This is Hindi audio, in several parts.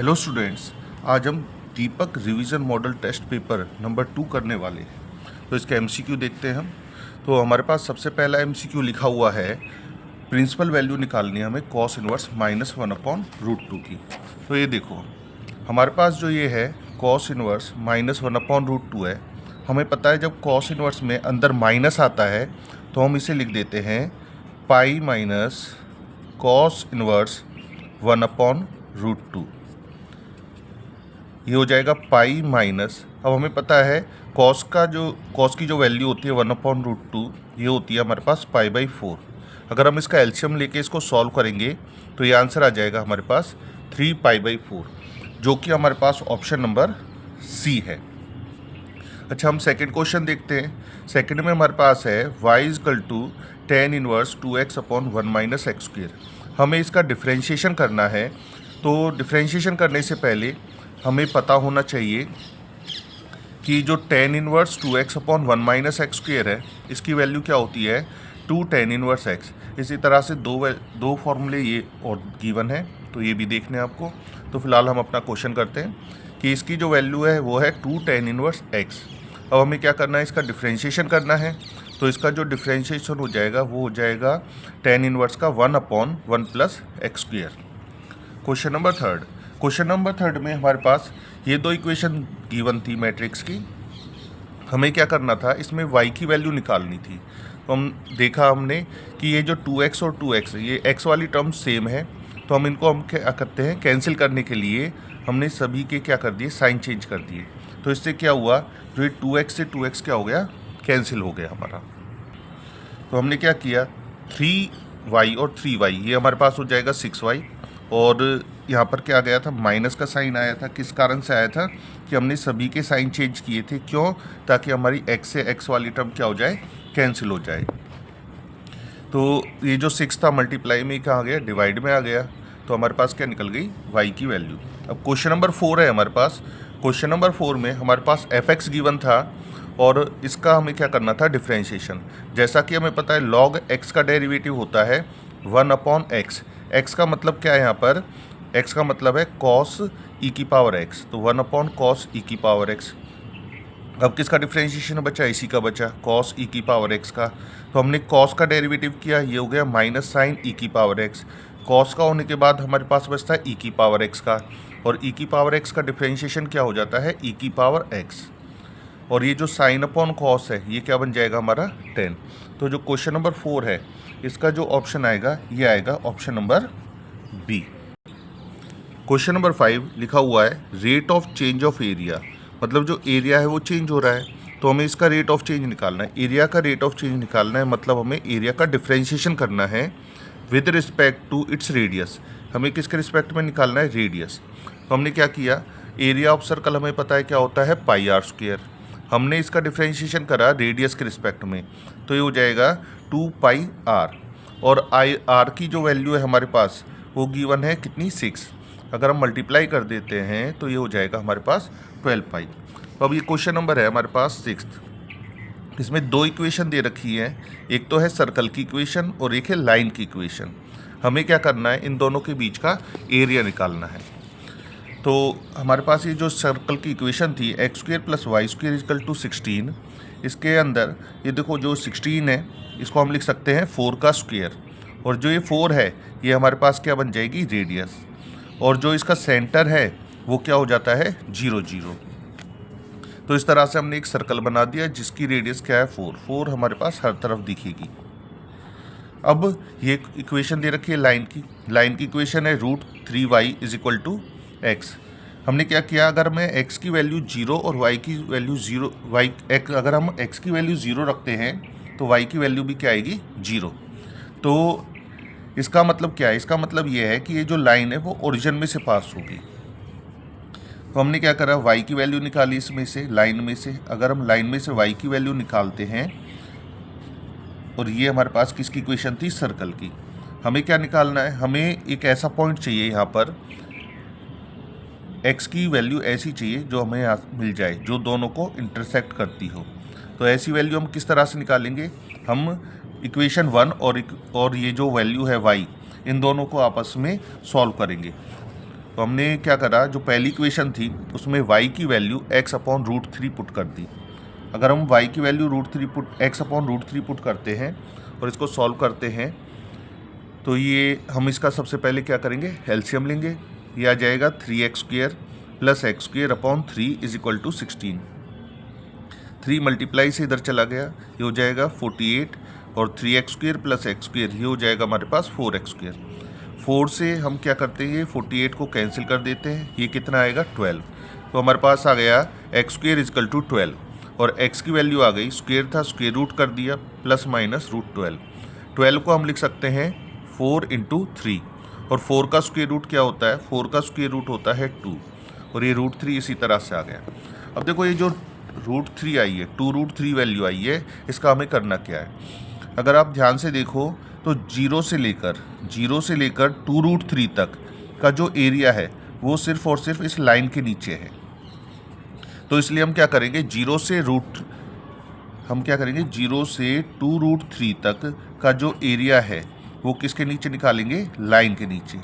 हेलो स्टूडेंट्स, आज हम Deepak revision model test paper number 2 करने वाले हैं। तो इसका एमसीक्यू देखते हैं हम। तो हमारे पास सबसे पहला एमसीक्यू लिखा हुआ है, प्रिंसिपल वैल्यू निकालनी है हमें कॉस इनवर्स -1/√2 की। तो ये देखो, हमारे पास जो ये है कॉस इनवर्स -1/√2 है। हमें पता है जब कॉस इनवर्स में अंदर माइनस आता है तो हम इसे लिख देते हैं पाई माइनस कॉस इनवर्स 1/√2। ये हो जाएगा पाई माइनस, अब हमें पता है कॉस की जो वैल्यू होती है 1/√2 ये होती है हमारे पास पाई/4। अगर हम इसका एलसीएम लेके इसको सॉल्व करेंगे तो ये आंसर आ जाएगा हमारे पास 3 पाई/4, जो कि हमारे पास ऑप्शन नंबर सी है। अच्छा, हम सेकंड क्वेश्चन देखते हैं। सेकंड में हमारे पास है y = tan inverse 2x/1 - x²। हमें इसका डिफ्रेंशिएशन करना है। तो डिफ्रेंशिएशन करने से पहले हमें पता होना चाहिए कि जो tan इनवर्स 2x/1 - x² है इसकी वैल्यू क्या होती है 2 tan इनवर्स x। इसी तरह से दो फॉर्मूले ये और गिवन है, तो ये भी देखने हैं आपको। तो फिलहाल हम अपना क्वेश्चन करते हैं कि इसकी जो वैल्यू है वो है 2 tan इनवर्स x। अब हमें क्या करना है, इसका डिफ्रेंशिएशन करना है। तो इसका जो डिफ्रेंशिएशन हो जाएगा वो हो जाएगा tan इनवर्स का 1/1 + x²। क्वेश्चन नंबर थर्ड में हमारे पास ये दो इक्वेशन गिवन थी मैट्रिक्स की। हमें क्या करना था, इसमें y की वैल्यू निकालनी थी। तो हमने कि ये जो 2x और 2x ये x वाली टर्म सेम है, तो हम क्या करते हैं, कैंसिल करने के लिए हमने सभी के क्या कर दिए, साइन चेंज कर दिए। तो इससे क्या हुआ, जो ये 2x से 2x क्या हो गया, कैंसिल हो गया हमारा। तो हमने क्या किया, 3y और 3y ये हमारे पास हो जाएगा 6y। और यहाँ पर क्या आ गया था, माइनस का साइन आया था। किस कारण से आया था कि हमने सभी के साइन चेंज किए थे। क्यों? ताकि हमारी x से x वाली टर्म क्या हो जाए, कैंसिल हो जाए। तो ये जो 6 था मल्टीप्लाई में कहाँ आ गया, डिवाइड में आ गया। तो हमारे पास क्या निकल गई, y की वैल्यू। अब क्वेश्चन नंबर 4 है हमारे पास। क्वेश्चन नंबर 4 में हमारे पास fx गिवन था और इसका हमें क्या करना था, डिफ्रेंशिएशन। जैसा कि हमें पता है log x का डेरिवेटिव होता है 1/x। x का मतलब क्या है यहाँ पर, x का मतलब है cos e⁻x, तो 1/cos e⁻x। अब किसका डिफ्रेंशिएशन बचा, इसी का बचा, cos e⁻x का। तो हमने cos का डेरिवेटिव किया, ये हो गया माइनस साइन e⁻x। cos का होने के बाद हमारे पास बचता है e⁻x का, और e⁻x का डिफ्रेंशिएशन क्या हो जाता है, e⁻x। और ये जो साइन अपॉन कॉस है ये क्या बन जाएगा हमारा 10। तो जो क्वेश्चन नंबर 4 है इसका जो ऑप्शन आएगा ये आएगा option number B. Question number 5 लिखा हुआ है rate of change of area, मतलब जो एरिया है वो चेंज हो रहा है, तो हमें इसका रेट ऑफ चेंज निकालना है। एरिया का रेट ऑफ चेंज निकालना है, मतलब हमें एरिया का डिफ्रेंशिएशन करना है with respect to its radius. हमें किसके रिस्पेक्ट में निकालना है, रेडियस। तो हमने क्या किया, एरिया ऑफ सर्कल हमें पता है क्या होता है, πr²। हमने इसका डिफ्रेंशिएशन करा रेडियस के रिस्पेक्ट में, तो ये हो जाएगा 2πr। और r की जो वैल्यू है हमारे पास वो गिवन है कितनी, 6। अगर हम मल्टीप्लाई कर देते हैं तो ये हो जाएगा हमारे पास 12π। तो अब ये क्वेश्चन नंबर है हमारे पास 6th। इसमें दो इक्वेशन दे रखी है, एक तो है सर्कल की इक्वेशन और एक है लाइन की इक्वेशन। हमें क्या करना है, इन दोनों के बीच का एरिया निकालना है। तो हमारे पास ये जो सर्कल की इक्वेशन थी x² + y² = 16, इसके अंदर ये देखो जो 16 है इसको हम लिख सकते हैं 4 का स्क्वायर, और जो ये 4 है ये हमारे पास क्या बन जाएगी, रेडियस। और जो इसका सेंटर है वो क्या हो जाता है, 0 0। तो इस तरह से हमने एक सर्कल बना दिया जिसकी रेडियस क्या है, 4 हमारे पास हर तरफ दिखेगी। अब ये इक्वेशन दे रखी है लाइन की इक्वेशन है √3y = x। हमने क्या किया, अगर मैं x की वैल्यू 0 और y की वैल्यू 0, अगर हम x की वैल्यू 0 रखते हैं तो y की वैल्यू भी क्या आएगी, 0। तो इसका मतलब क्या है, इसका मतलब ये है कि ये जो लाइन है वो ओरिजिन में से पास होगी। तो हमने क्या करा, y की वैल्यू निकाली इसमें से, लाइन में से। अगर हम लाइन में से y की वैल्यू निकालते हैं, और ये हमारे पास किसकी इक्वेशन थी, सर्कल की। हमें क्या निकालना है, हमें एक ऐसा पॉइंट चाहिए यहाँ पर, x की वैल्यू ऐसी चाहिए जो हमें यहाँ मिल जाए, जो दोनों को इंटरसेक्ट करती हो। तो ऐसी वैल्यू हम किस तरह से निकालेंगे, हम इक्वेशन 1 और ये जो वैल्यू है y, इन दोनों को आपस में सॉल्व करेंगे। तो हमने क्या करा, जो पहली इक्वेशन थी उसमें y की वैल्यू x/√3 पुट कर दी। अगर हम y की वैल्यू x/√3 पुट करते हैं और इसको सॉल्व करते हैं तो ये हम इसका सबसे पहले क्या करेंगे, एलसीएम लेंगे। ये आ जाएगा 3x² + x² 3 = 16। 3 मल्टीप्लाई से इधर चला गया, ये हो जाएगा 48 और 3x² + x² ये हो जाएगा हमारे पास 4x²। 4 से हम क्या करते हैं, 48 को कैंसिल कर देते हैं, ये कितना आएगा 12। तो हमारे पास आ गया x² = 12 और x की वैल्यू आ गई, स्क्वेयर था स्क्वेयर रूट कर दिया +-√12। 12 को हम लिख सकते हैं 4 × 3 और 4 का स्क्वेयर रूट क्या होता है, 4 का स्क्वेयर रूट होता है 2 और ये √3 इसी तरह से आ गया। अब देखो ये जो √3 आई है, 2√3 वैल्यू आई है, इसका हमें करना क्या है। अगर आप ध्यान से देखो तो 0 से लेकर 2√3 तक का जो एरिया है वो सिर्फ और सिर्फ इस लाइन के नीचे है। तो इसलिए हम क्या करेंगे, 0 से 2√3 तक का जो एरिया है वो किसके नीचे निकालेंगे, लाइन के नीचे।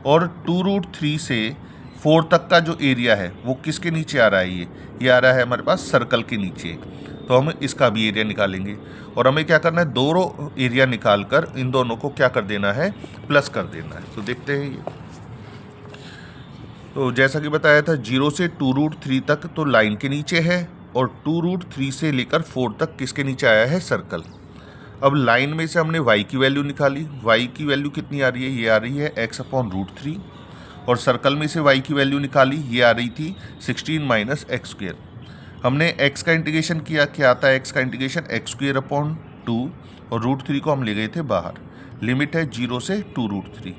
और 2√3 से 4 तक का जो एरिया है वो किसके नीचे आ रहा है, ये आ रहा है हमारे पास सर्कल के नीचे। तो हम इसका भी एरिया निकालेंगे और हमें क्या करना है, दोनों एरिया निकाल कर इन दोनों को क्या कर देना है, प्लस कर देना है। तो देखते हैं ये, तो जैसा कि बताया था 0 से 2√3 तक तो लाइन के नीचे है और 2√3 से लेकर 4 तक किसके नीचे आया है, सर्कल। अब लाइन में से हमने y की वैल्यू निकाली, y की वैल्यू कितनी आ रही है, ये आ रही है x/√3 और सर्कल में से y की वैल्यू निकाली, ये आ रही थी 16 - x²। हमने x का इंटीग्रेशन किया, क्या आता है x का इंटीग्रेशन, x² और √3 को हम ले गए थे बाहर। लिमिट है 0 से 2√3।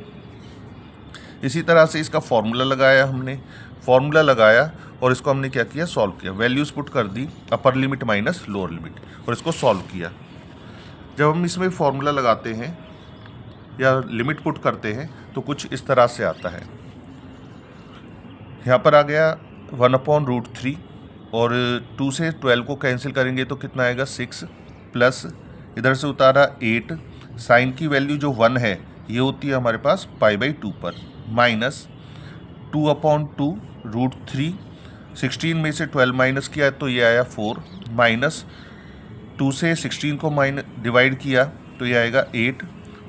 इसी तरह से इसका फॉर्मूला लगाया हमने, फॉर्मूला लगाया और इसको हमने क्या किया, सॉल्व किया। वैल्यूज़ पुट कर दी, upper limit minus lower limit, और इसको सॉल्व किया। जब हम इसमें फॉर्मूला लगाते हैं या लिमिट पुट करते हैं तो कुछ इस तरह से आता है। यहाँ पर आ गया 1/√3 और 2 से 12 को कैंसिल करेंगे तो कितना आएगा 6 प्लस इधर से उतारा 8। साइन की वैल्यू जो 1 है ये होती है हमारे पास π/2 पर, माइनस 2/2√3। 16 में से 12 माइनस किया तो ये आया 4, माइनस 2 से 16 को डिवाइड किया तो ये आएगा 8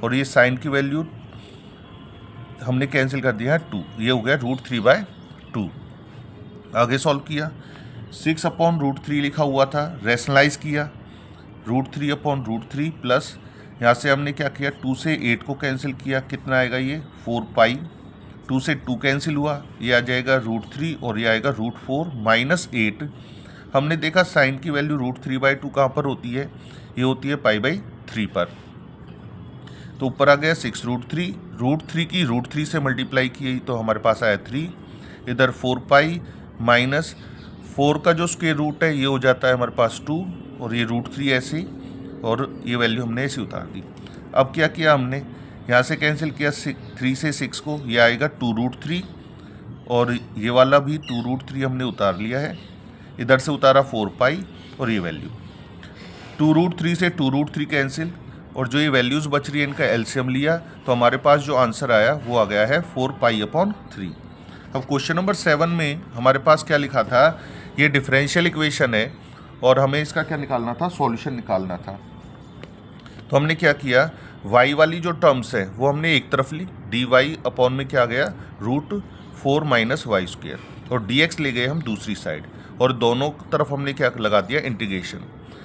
और ये साइन की वैल्यू हमने कैंसिल कर दिया है 2, ये हो गया √3/2। आगे सॉल्व किया, 6/√3 लिखा हुआ था, रैशनलाइज किया, √3/√3 प्लस यहाँ से हमने क्या किया, 2 से 8 को कैंसिल किया, कितना आएगा ये 4π। 2 से 2 कैंसिल हुआ, ये आ जाएगा √3 और ये आएगा √4 माइनस 8। हमने देखा साइन की वैल्यू √3/2 कहाँ पर होती है, ये होती है π/3 पर। तो ऊपर आ गया 6√3, √3 की √3 से मल्टीप्लाई की तो हमारे पास आया 3। इधर 4π माइनस 4 का जो स्क्वायर रूट है ये हो जाता है हमारे पास 2 और ये √3 ऐसे, और ये वैल्यू हमने ऐसे उतार दी। अब क्या किया हमने, यहाँ से कैंसिल किया 3 से 6 को, ये आएगा 2√3 और ये वाला भी 2√3 हमने उतार लिया है। इधर से उतारा 4π और ये वैल्यू 2√3 से 2√3 कैंसिल, और जो ये वैल्यूज़ बच रही है इनका एलसीएम लिया तो हमारे पास जो आंसर आया वो आ गया है 4π/3। अब क्वेश्चन नंबर 7 में हमारे पास क्या लिखा था, ये डिफरेंशियल इक्वेशन है और हमें इसका क्या निकालना था, सॉल्यूशन निकालना था। तो हमने क्या किया, y वाली जो टर्म्स है वो हमने एक तरफ ली, dy में क्या आ गया √4 - y², और dx ले गए हम दूसरी साइड और दोनों तरफ हमने क्या लगा दिया, इंटीग्रेशन।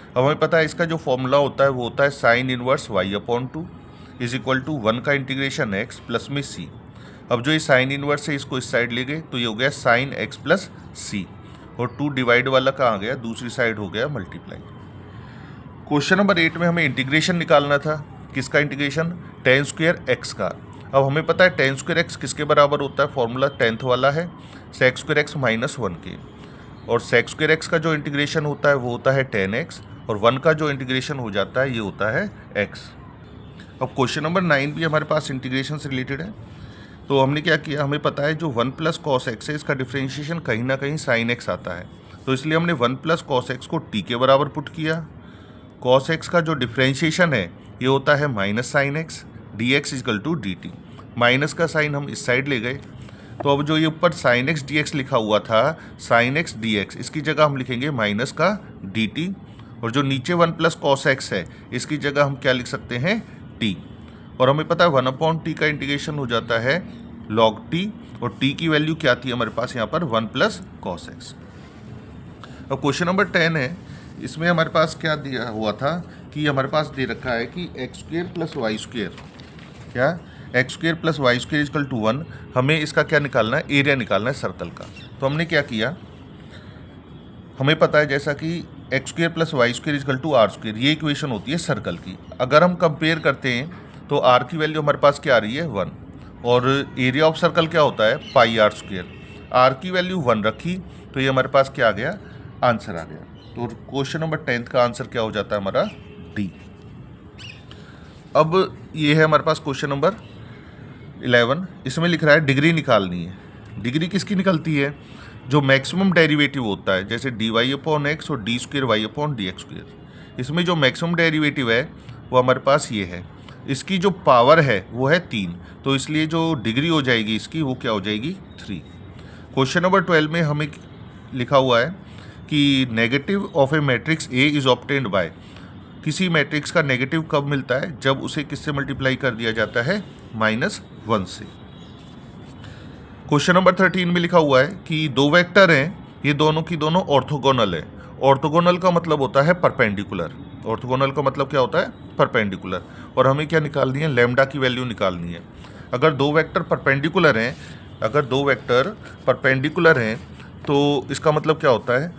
अब हमें पता है इसका जो फॉर्मूला होता है वो होता है sin इनवर्स y/2 = 1 का इंटीग्रेशन x प्लस में c। अब जो ये साइन इनवर्स है इसको इस साइड ले गए तो ये हो गया sin x प्लस c, और 2 डिवाइड वाला कहाँ आ गया, दूसरी साइड हो गया मल्टीप्लाई। क्वेश्चन नंबर 8 में हमें इंटीग्रेशन निकालना था, किसका इंटीग्रेशन, tan² x का। अब हमें पता है tan² x किसके बराबर होता है, फॉर्मूला 10th वाला है sec² x - 1 के, और sec² x का जो इंटीग्रेशन होता है वो होता है tan x और 1 का जो इंटीग्रेशन हो जाता है ये होता है x। अब क्वेश्चन नंबर 9 भी हमारे पास इंटीग्रेशन से रिलेटेड है। तो हमने क्या किया, हमें पता है जो 1 + cos x है इसका डिफ्रेंशिएशन कहीं ना कहीं sin x आता है, तो इसलिए हमने 1 + cos x को t के बराबर पुट किया। cos x का जो डिफ्रेंशिएशन है ये होता है -sin x, dx = dt। Minus का साइन हम इस साइड ले गए तो अब जो ये ऊपर साइन एक्स डी एक्स लिखा हुआ था, साइन एक्स डी एक्स, इसकी जगह हम लिखेंगे माइनस का डी टी, और जो नीचे 1 प्लस कॉस एक्स है इसकी जगह हम क्या लिख सकते हैं, टी। और हमें पता है 1/t का इंटीग्रेशन हो जाता है log t, और t की वैल्यू क्या थी हमारे पास यहाँ पर 1 प्लस कॉस एक्स। अब क्वेश्चन नंबर 10 है, इसमें हमारे पास क्या दिया हुआ था कि हमारे पास दे रखा है कि x square plus Y square, क्या x square plus Y square is equal to 1, हमें इसका क्या निकालना है, एरिया निकालना है सर्कल का। तो हमने क्या किया, हमें पता है जैसा कि x square plus Y square is equal to R square, ये इक्वेशन होती है सर्कल की। अगर हम कंपेयर करते हैं तो आर की वैल्यू हमारे पास क्या आ रही है 1, और एरिया ऑफ सर्कल क्या होता है पाई आर स्क्वेयर। आर की वैल्यू 1 रखी तो ये हमारे पास क्या आ गया, आंसर आ गया। तो क्वेश्चन नंबर 10 का आंसर क्या हो जाता है हमारा, डी। अब ये है हमारे पास क्वेश्चन नंबर 11, इसमें लिख रहा है डिग्री निकालनी है। डिग्री किसकी निकलती है, जो मैक्सिमम डेरिवेटिव होता है, जैसे डी वाई अपॉन एक्स और D square Y upon D X square. इसमें जो मैक्सिमम डेरिवेटिव है वो हमारे पास ये है, इसकी जो पावर है वो है 3, तो इसलिए जो डिग्री हो जाएगी इसकी वो क्या हो जाएगी 3। क्वेश्चन नंबर 12 में हमें लिखा हुआ है कि negative of A matrix A is obtained by, किसी मैट्रिक्स का नेगेटिव कब मिलता है, जब उसे किससे मल्टीप्लाई कर दिया जाता है, -1 से। क्वेश्चन नंबर 13 में लिखा हुआ है कि दो वेक्टर हैं, ये दोनों की दोनों ऑर्थोगोनल है। ऑर्थोगोनल का मतलब होता है परपेंडिकुलर, ऑर्थोगोनल का मतलब क्या होता है, परपेंडिकुलर। और हमें क्या निकालनी है, लैम्डा की वैल्यू निकालनी है। अगर दो वेक्टर परपेंडिकुलर हैं, अगर दो वेक्टर परपेंडिकुलर हैं तो इसका मतलब क्या होता है,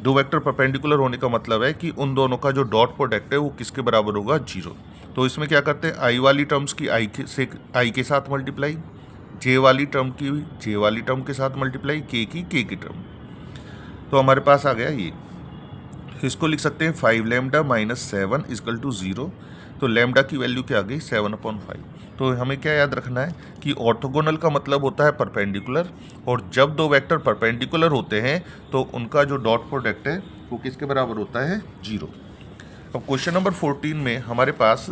दो वेक्टर परपेंडिकुलर होने का मतलब है कि उन दोनों का जो डॉट प्रोडक्ट है वो किसके बराबर होगा, 0। तो इसमें क्या करते हैं, आई वाली टर्म्स की आई के साथ मल्टीप्लाई, जे वाली टर्म की जे वाली टर्म के साथ मल्टीप्लाई, के की टर्म। तो हमारे पास आ गया ये, इसको लिख सकते हैं 5 लैम्डा माइनस 7 इजकल टू 0। तो लैम्डा की वैल्यू क्या आ गई 7/5। तो हमें क्या याद रखना है कि ऑर्थोगोनल का मतलब होता है परपेंडिकुलर, और जब दो वेक्टर परपेंडिकुलर होते हैं तो उनका जो डॉट प्रोडक्ट है वो किसके बराबर होता है, 0। अब क्वेश्चन नंबर 14 में हमारे पास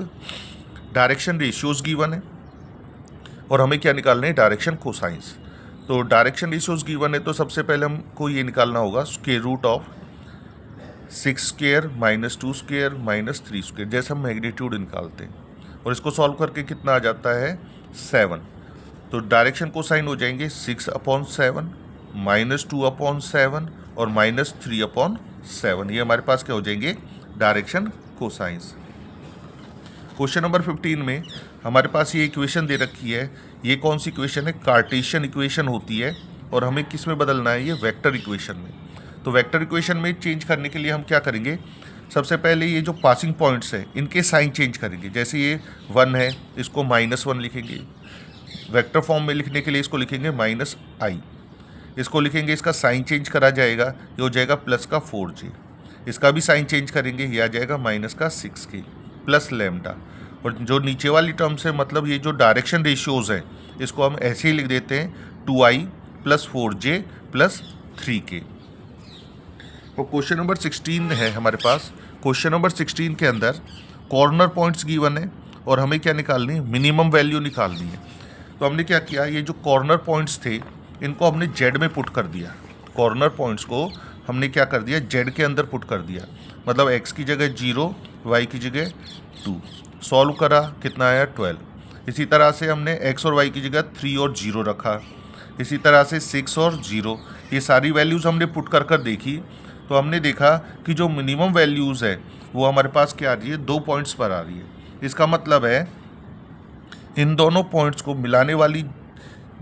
डायरेक्शन रेशियोज गिवन है और हमें क्या निकालना है, डायरेक्शन कोसाइंस। तो डायरेक्शन रेशियोज गिवन है तो सबसे पहले हमको ये निकालना होगा square root of 6 square minus 2 square minus 3 square, जैसे हम मैग्नीट्यूड निकालते हैं, और इसको सॉल्व करके कितना आ जाता है 7। तो डायरेक्शन कोसाइन हो जाएंगे 6/7 -2/7 और -3/7। ये हमारे पास क्या हो जाएंगे, डायरेक्शन कोसाइंस। क्वेश्चन नंबर 15 में हमारे पास ये इक्वेशन दे रखी है, ये कौन सी इक्वेशन है, कार्टेशियन इक्वेशन होती है, और हमें किस में बदलना है, ये वेक्टर इक्वेशन में। तो वेक्टर इक्वेशन में चेंज करने के लिए हम क्या करेंगे, सबसे पहले ये जो पासिंग पॉइंट्स हैं इनके साइन चेंज करेंगे। जैसे ये 1 है, इसको -1 लिखेंगे, वेक्टर फॉर्म में लिखने के लिए इसको लिखेंगे -i, इसको लिखेंगे, इसका साइन चेंज करा जाएगा, ये हो जाएगा प्लस का 4j, इसका भी साइन चेंज करेंगे, ये आ जाएगा माइनस का 6k प्लस लैम्डा। और जो नीचे वाली टर्म्स है, मतलब ये जो डायरेक्शन रेशियोज हैं, इसको हम ऐसे ही लिख देते हैं 2i plus 4j plus 3k। और क्वेश्चन नंबर 16 है हमारे पास। क्वेश्चन नंबर 16 के अंदर कॉर्नर पॉइंट्स गिवन है और हमें क्या निकालनी है, मिनिमम वैल्यू निकालनी है। तो हमने क्या किया, ये जो कॉर्नर पॉइंट्स थे इनको हमने जेड में पुट कर दिया, कॉर्नर पॉइंट्स को हमने क्या कर दिया, जेड के अंदर पुट कर दिया। मतलब एक्स की जगह 0, वाई की जगह 2। सॉल्व करा, कितना आया 12। इसी तरह से हमने एक्स और वाई की जगह 3 और 0 रखा, इसी तरह से 6 और 0, ये सारी वैल्यूज़ हमने पुट कर देखी। तो हमने देखा कि जो मिनिमम वैल्यूज़ है वो हमारे पास क्या आ रही है, 2 पॉइंट्स पर आ रही है। इसका मतलब है इन दोनों पॉइंट्स को मिलाने वाली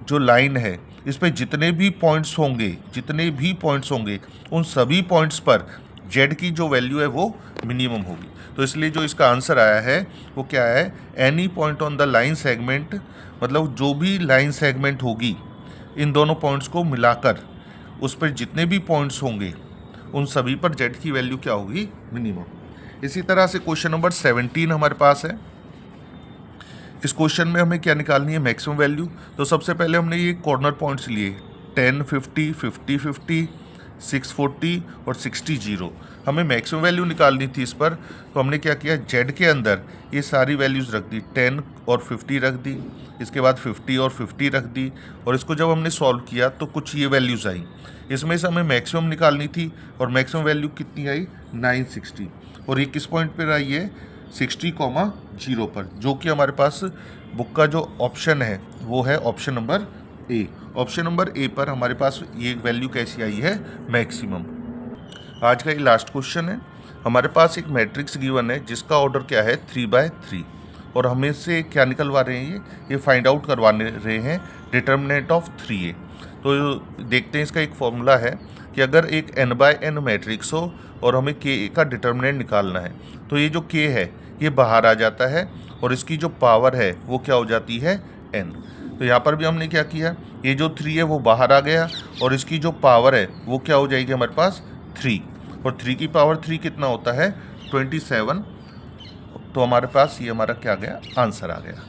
जो लाइन है, इस पर जितने भी पॉइंट्स होंगे उन सभी पॉइंट्स पर जेड की जो वैल्यू है वो मिनिमम होगी। तो इसलिए जो इसका आंसर आया है वो क्या है, any point on the line segment, मतलब जो भी लाइन सेगमेंट होगी इन दोनों पॉइंट्स को मिलाकर उस पर जितने भी पॉइंट्स होंगे उन सभी पर जेड की वैल्यू क्या होगी, मिनिमम। इसी तरह से क्वेश्चन नंबर 17 हमारे पास है। इस क्वेश्चन में हमें क्या निकालनी है, मैक्सिमम वैल्यू। तो सबसे पहले हमने ये कॉर्नर पॉइंट्स लिए 10, 50, 50, 50, 640 और 60, 0। हमें मैक्सिमम वैल्यू निकालनी थी इस पर, तो हमने क्या किया, जेड के अंदर ये सारी वैल्यूज़ रख दी, 10 और 50 रख दी, इसके बाद 50 और 50 रख दी, और इसको जब हमने सॉल्व किया तो कुछ ये वैल्यूज़ आई। इसमें से हमें मैक्सिमम निकालनी थी और मैक्सिमम वैल्यू कितनी आई, 960, और ये किस पॉइंट पर आई है, 60,0 पर, जो कि हमारे पास बुक का जो ऑप्शन है वो है option number A. Option number A पर हमारे पास ये वैल्यू कैसी आई है, मैक्सिमम। आज का ये लास्ट क्वेश्चन है। हमारे पास एक मैट्रिक्स गिवन है जिसका ऑर्डर क्या है, 3/3, और हमें से क्या निकलवा रहे हैं, ये फाइंड आउट करवाने रहे हैं डिटर्मिनेंट ऑफ 3a। तो देखते हैं, इसका एक फॉर्मूला है कि अगर एक n/n मैट्रिक्स हो और हमें k का डिटर्मिनेंट निकालना है, तो ये जो k है ये बाहर आ जाता है और इसकी जो पावर है वो क्या हो जाती है, n। तो यहाँ पर भी हमने क्या किया, ये जो 3 है वो बाहर आ गया और इसकी जो पावर है वो क्या हो जाएगी हमारे पास, 3, और 3 की पावर 3 कितना होता है, 27। तो हमारे पास ये हमारा क्या गया, आंसर आ गया।